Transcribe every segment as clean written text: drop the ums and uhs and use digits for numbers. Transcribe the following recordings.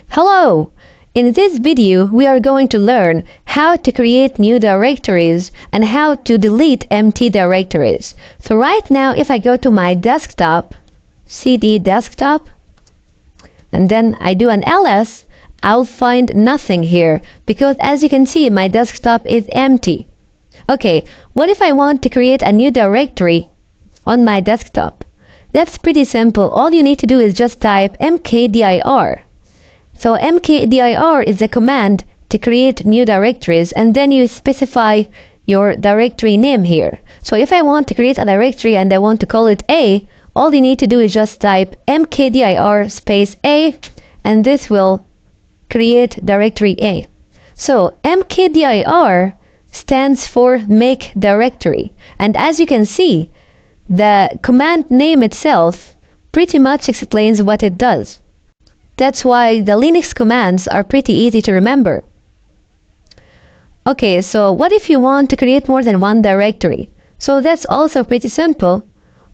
Hello! In this video, we are going to learn how to create new directories and how to delete empty directories. So right now, if I go to my desktop, cd desktop, and then I do an ls, I'll find nothing here because as you can see, my desktop is empty. Okay, what if I want to create a new directory on my desktop? That's pretty simple. All you need to do is just type mkdir. So mkdir is a command to create new directories, and then you specify your directory name here. So if I want to create a directory and I want to call it A, all you need to do is just type mkdir space A, and this will create directory A. So mkdir stands for make directory, and as you can see, the command name itself pretty much explains what it does. That's why the Linux commands are pretty easy to remember. Okay, so what if you want to create more than one directory? So that's also pretty simple.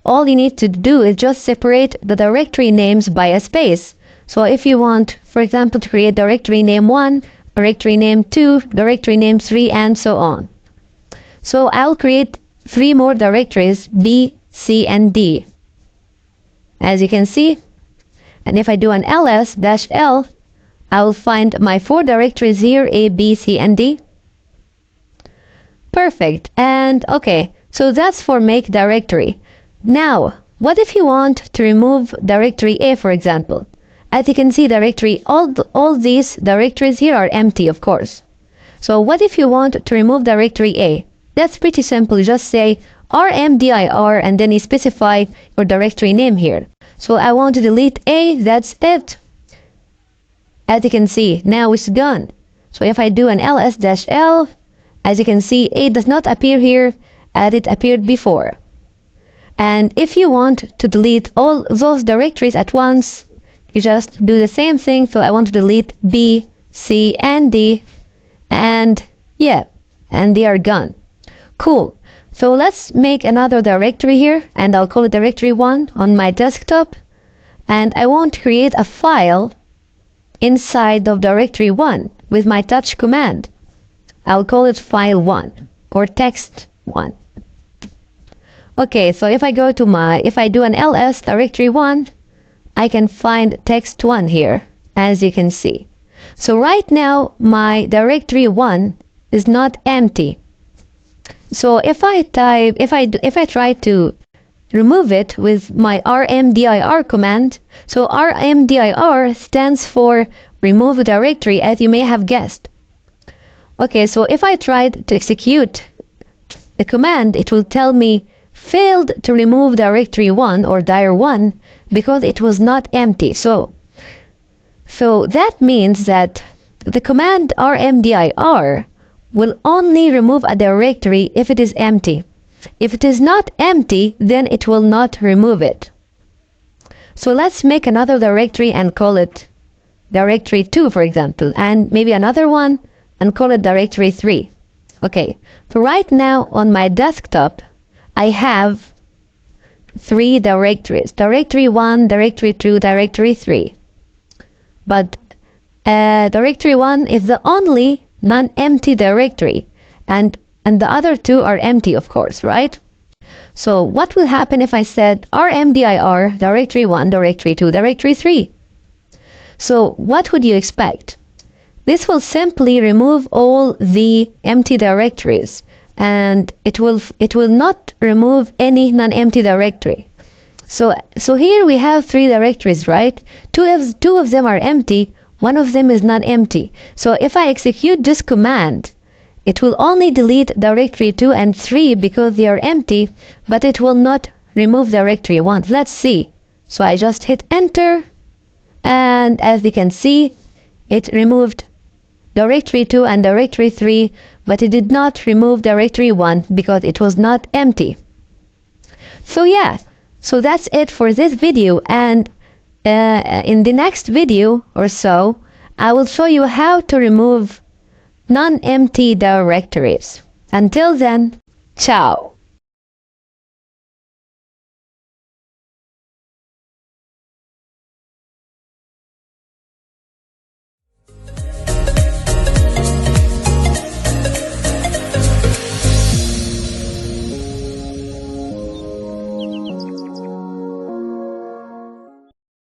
All you need to do is just separate the directory names by a space. So if you want, for example, to create directory name 1, directory name 2, directory name 3, and so on. So I'll create 3 more directories, B, C, and D. As you can see, and if I do an ls-l, I will find my 4 directories here, A, B, C, and D. Perfect. And okay, so that's for make directory. Now, what if you want to remove directory A, for example? As you can see, all these directories here are empty, of course. So what if you want to remove directory A? That's pretty simple. You just say Rmdir and then you specify your directory name here. So I want to delete A, that's it. As you can see, now it's gone. So if I do an ls-l, as you can see, A does not appear here as it appeared before. And if you want to delete all those directories at once, you just do the same thing. So I want to delete B, C, and D, and yeah, and they are gone. Cool. So let's make another directory here, and I'll call it directory 1 on my desktop. And I want to create a file inside of directory 1 with my touch command. I'll call it file 1 or text 1. Okay, so if I do an ls directory 1, I can find text 1 here, as you can see. So right now, my directory 1 is not empty. So if I try to remove it with my rmdir command, so rmdir stands for remove directory, as you may have guessed. Okay, so if I tried to execute the command, it will tell me failed to remove directory 1 or dir 1 because it was not empty. So that means that the command rmdir will only remove a directory if it is empty. If it is not empty, then it will not remove it. So let's make another directory and call it directory 2, for example, and maybe another one and call it directory 3. Okay, so right now on my desktop, I have 3 directories, directory 1, directory 2, directory 3. But directory 1 is the only non-empty directory, and the other 2 are empty, of course, right? So what will happen if I said rmdir directory 1, directory 2, directory 3? So what would you expect? This will simply remove all the empty directories, and it will not remove any non-empty directory. So here we have 3 directories, right? Two of them are empty, one of them is not empty. So if I execute this command, it will only delete directory 2 and 3 because they are empty, but it will not remove directory 1. Let's see. So I just hit enter, and as we can see, it removed directory 2 and directory 3, but it did not remove directory 1 because it was not empty. So yeah, so that's it for this video, and in the next video or so, I will show you how to remove non-empty directories. Until then, ciao!